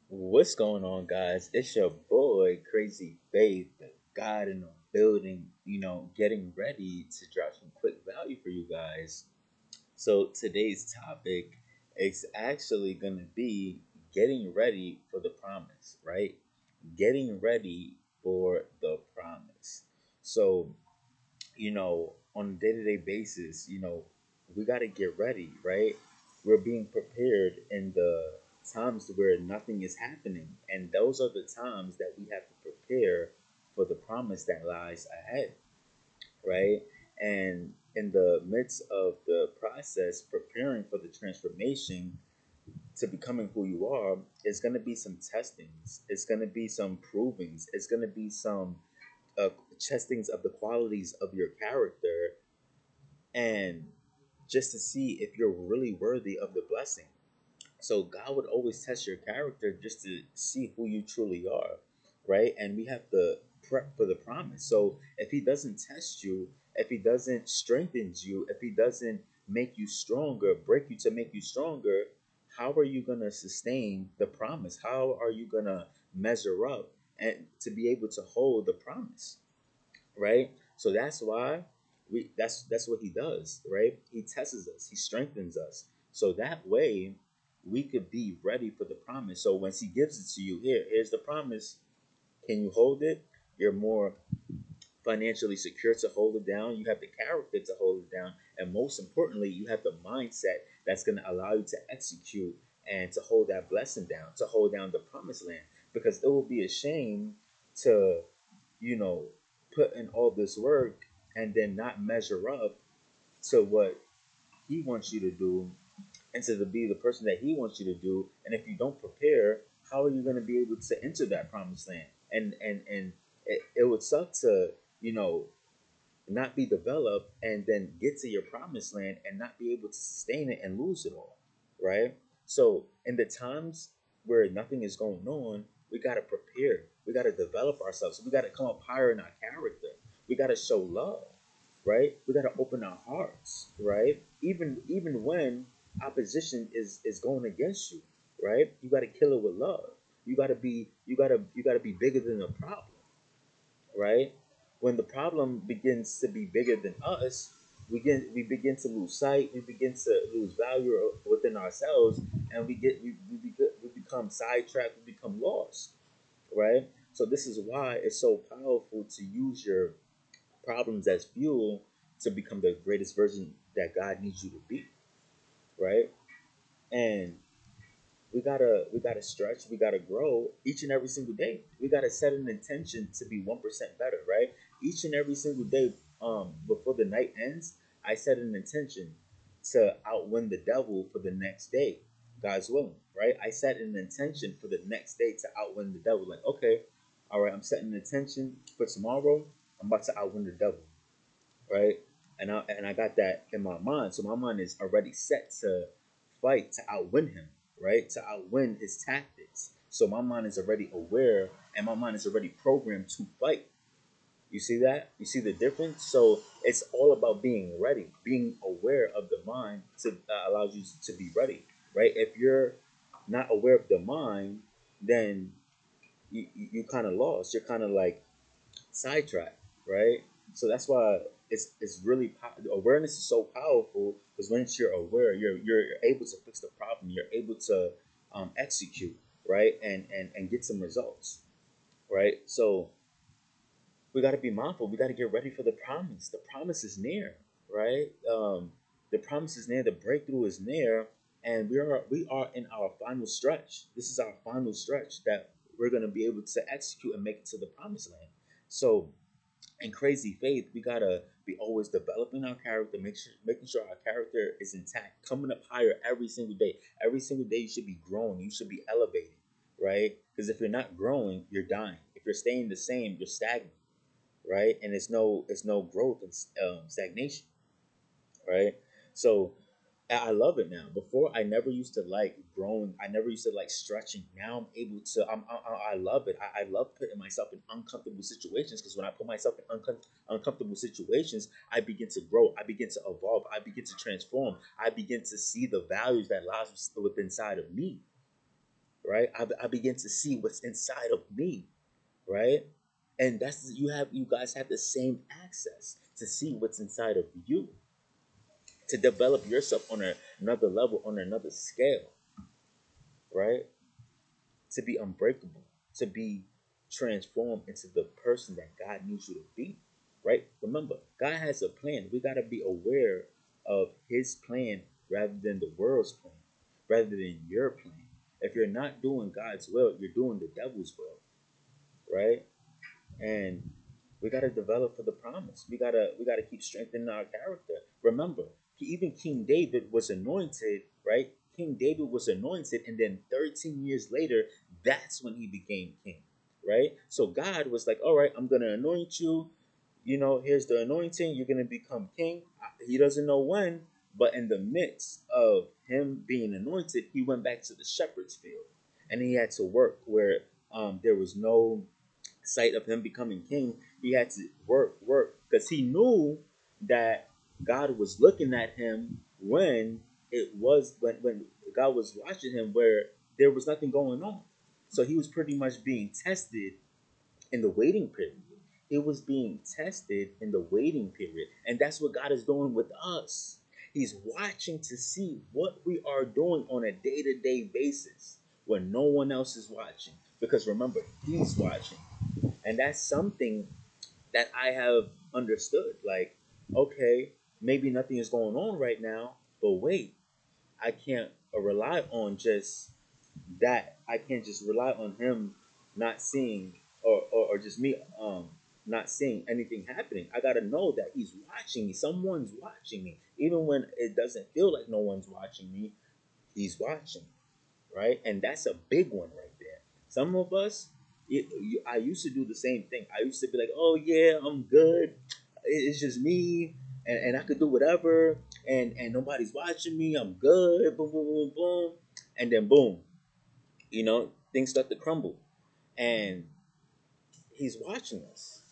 What's going on, guys? It's your boy, Crazy Faith, the God in the building, getting ready to drop some quick value for you guys. So, today's topic is actually going to be getting ready for the promise, right? Getting ready for the promise. So, on a day to day basis, we got to get ready, right? We're being prepared in the times where nothing is happening. And those are the times that we have to prepare for the promise that lies ahead, right? And in the midst of the process, preparing for the transformation to becoming who you are, it's going to be some testings, it's going to be some provings, it's going to be some uh, testings of the qualities of your character, and just to see if you're really worthy of the blessing. So God would always test your character just to see who you truly are, right? And we have to prep for the promise. So if He doesn't test you, if He doesn't strengthen you, if He doesn't make you stronger, break you to make you stronger, how are you going to sustain the promise? How are you going to measure up and to be able to hold the promise? Right? So that's why that's what he does, right? He tests us, he strengthens us. So that way we could be ready for the promise. So once he gives it to you, here's the promise. Can you hold it? You're more financially secure to hold it down. You have the character to hold it down. And most importantly, you have the mindset that's going to allow you to execute and to hold that blessing down, to hold down the promised land. Because it will be a shame to, you know, put in all this work and then not measure up to what he wants you to do and to be the person that he wants you to do. And if you don't prepare, how are you going to be able to enter that promised land? And it would suck to, you know, not be developed and then get to your promised land and not be able to sustain it and lose it all, right? So in the times where nothing is going on, we got to prepare. We got to develop ourselves. We got to come up higher in our character. We got to show love, right? We got to open our hearts, right? Even when opposition is going against you, right? You got to kill it with love. You got to be bigger than the problem, right? When the problem begins to be bigger than us, we begin to lose sight, we begin to lose value within ourselves, and we become sidetracked, we become lost, right? So this is why it's so powerful to use your problems as fuel to become the greatest version that God needs you to be, right? And we gotta stretch, we gotta grow each and every single day. We gotta set an intention to be 1% better, right? Each and every single day, before the night ends, I set an intention to outwin the devil for the next day, God's willing, right? I set an intention for the next day to outwin the devil. Like, okay, all right, I'm setting an intention for tomorrow. I'm about to outwin the devil, right? And I got that in my mind. So my mind is already set to fight to outwin him, right? To outwin his tactics. So my mind is already aware and my mind is already programmed to fight. You see that? You see the difference? So it's all about being ready, being aware of the mind to allows you to be ready, right? If you're not aware of the mind, then you kind of lost. You're kind of like sidetracked, right? So that's why it's really awareness is so powerful because once you're aware, you're able to fix the problem. You're able to execute, right, and get some results, right? So we got to be mindful. We got to get ready for the promise. The promise is near, right? The promise is near. The breakthrough is near, and we are in our final stretch. This is our final stretch that we're going to be able to execute and make it to the promised land. So in crazy faith, we gotta be always developing our character, making sure our character is intact, coming up higher every single day. Every single day, you should be growing. You should be elevating, right? Because if you're not growing, you're dying. If you're staying the same, you're stagnant, right? And it's no growth and stagnation, right? So I love it now. Before, I never used to like growing. I never used to like stretching. Now I'm able to. I love it. I love putting myself in uncomfortable situations because when I put myself in uncomfortable situations, I begin to grow. I begin to evolve. I begin to transform. I begin to see the values that lies within inside of me, right? I begin to see what's inside of me, right? And that's you guys have the same access to see what's inside of you, to develop yourself on another level, on another scale, right? To be unbreakable, to be transformed into the person that God needs you to be, right? Remember, God has a plan. We got to be aware of His plan rather than the world's plan, rather than your plan. If you're not doing God's will, you're doing the devil's will, right? And we got to develop for the promise. We gotta keep strengthening our character. Remember, even King David was anointed, right? King David was anointed, and then 13 years later, that's when he became king, right? So God was like, "All right, I'm gonna anoint you. Here's the anointing. You're gonna become king." He doesn't know when, but in the midst of him being anointed, he went back to the shepherd's field, and he had to work where there was no sight of him becoming king. He had to work, because he knew that God was looking at him when when God was watching him, where there was nothing going on. So he was pretty much being tested in the waiting period. It was being tested in the waiting period. And that's what God is doing with us. He's watching to see what we are doing on a day to day basis when no one else is watching. Because remember, He's watching. And that's something that I have understood. Like, okay, maybe nothing is going on right now, but wait, I can't rely on just that. I can't just rely on him not seeing, or just me not seeing anything happening. I gotta know that he's watching me. Someone's watching me. Even when it doesn't feel like no one's watching me, he's watching, right? And that's a big one right there. Some of us, I used to do the same thing. I used to be like, oh yeah, I'm good. It's just me, and I could do whatever, and nobody's watching me. I'm good. Boom, boom, boom, boom, and then boom, things start to crumble, and He's watching us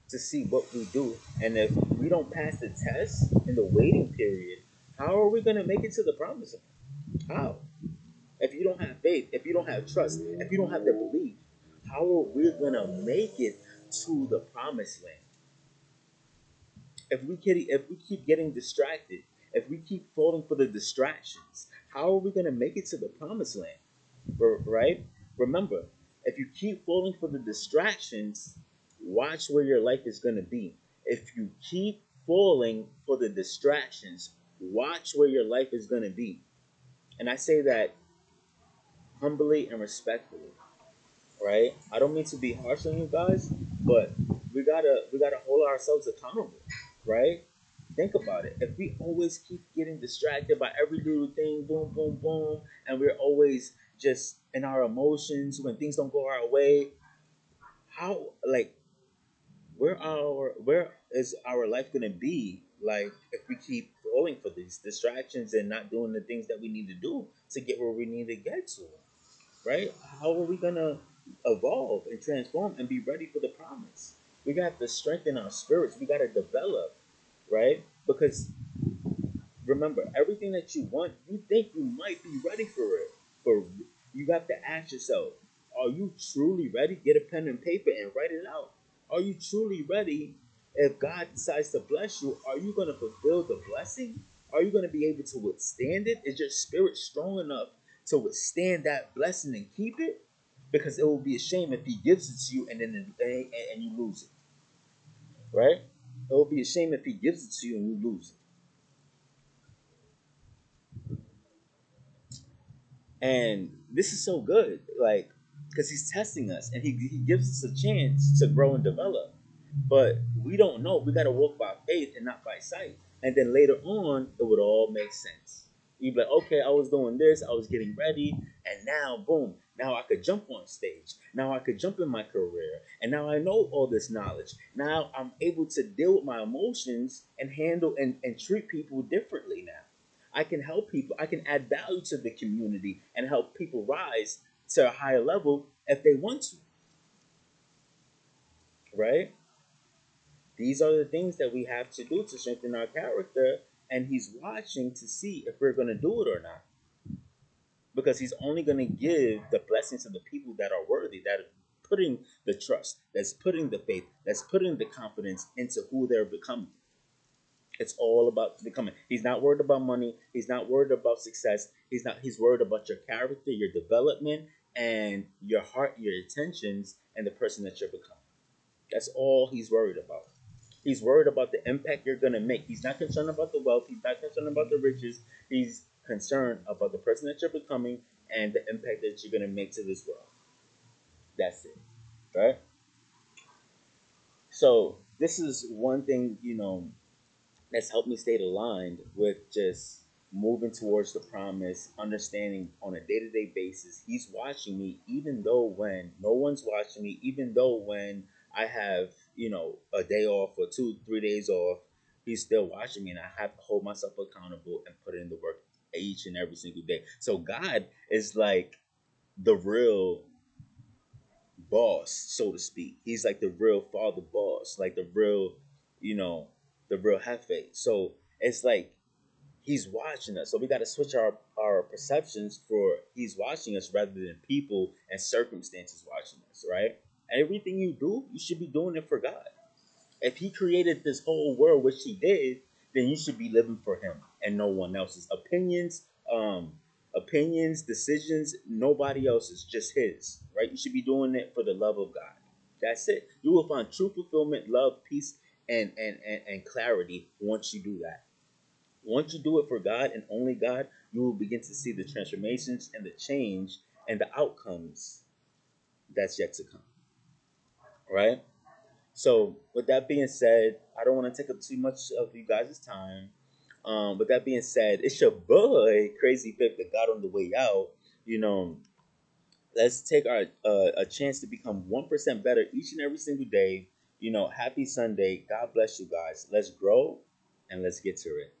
to see what we do. And if we don't pass the test in the waiting period, how are we gonna make it to the promised land? How? If you don't have faith, if you don't have trust, if you don't have the belief, how are we gonna make it to the promised land? If we keep getting distracted, if we keep falling for the distractions, how are we gonna make it to the promised land? Right? Remember, if you keep falling for the distractions, watch where your life is gonna be. If you keep falling for the distractions, watch where your life is gonna be. And I say that humbly and respectfully, right? I don't mean to be harsh on you guys, but we gotta hold ourselves accountable, right? Think about it. If we always keep getting distracted by every little thing, boom, boom, boom, and we're always just in our emotions when things don't go our way, how like where is our life gonna be like if we keep falling for these distractions and not doing the things that we need to do to get where we need to get to? Right? How are we gonna evolve and transform and be ready for the promise? We got to strengthen our spirits. We got to develop, right? Because remember, everything that you want, you think you might be ready for it, but you have to ask yourself: are you truly ready? Get a pen and paper and write it out. Are you truly ready? If God decides to bless you, are you going to fulfill the blessing? Are you going to be able to withstand it? Is your spirit strong enough to withstand that blessing and keep it? Because it will be a shame if He gives it to you and then and you lose it, right? It will be a shame if He gives it to you and you lose it. And this is so good, like, because He's testing us and he gives us a chance to grow and develop. But we don't know. We got to walk by faith and not by sight. And then later on, it would all make sense. You'd be like, okay, I was doing this, I was getting ready, and now, boom, now I could jump on stage. Now I could jump in my career, and now I know all this knowledge. Now I'm able to deal with my emotions and handle and treat people differently now. I can help people. I can add value to the community and help people rise to a higher level if they want to, right? These are the things that we have to do to strengthen our character, and He's watching to see if we're going to do it or not. because he's only going to give the blessings to the people that are worthy, that are putting the trust, that's putting the faith, that's putting the confidence into who they're becoming. It's all about becoming. He's not worried about money. He's not worried about success. He's worried about your character, your development, and your heart, your intentions, and the person that you're becoming. That's all he's worried about. He's worried about the impact you're gonna make. He's not concerned about the wealth. He's not concerned about the riches. He's concerned about the person that you're becoming and the impact that you're gonna make to this world. That's it, right? So this is one thing, that's helped me stay aligned with just moving towards the promise, understanding on a day to day basis, he's watching me, even though when no one's watching me, even though when I have, a day off or 2, 3 days off, he's still watching me, and I have to hold myself accountable and put in the work each and every single day. So God is like the real boss, so to speak. He's like the real father boss, like you know, the real jefe. So it's like he's watching us. So we got to switch our perceptions for he's watching us rather than people and circumstances watching us, right? Everything you do, you should be doing it for God. If he created this whole world, which he did, then you should be living for him and no one else's um, opinions, decisions, nobody else's, just his, right? You should be doing it for the love of God. That's it. You will find true fulfillment, love, peace, and clarity once you do that. Once you do it for God and only God, you will begin to see the transformations and the change and the outcomes that's yet to come. Right? So, with that being said, I don't want to take up too much of you guys' time. With that being said, it's your boy, Crazy Fifth, that got on the way out. You know, let's take our a chance to become 1% better each and every single day. Happy Sunday. God bless you guys. Let's grow and let's get to it.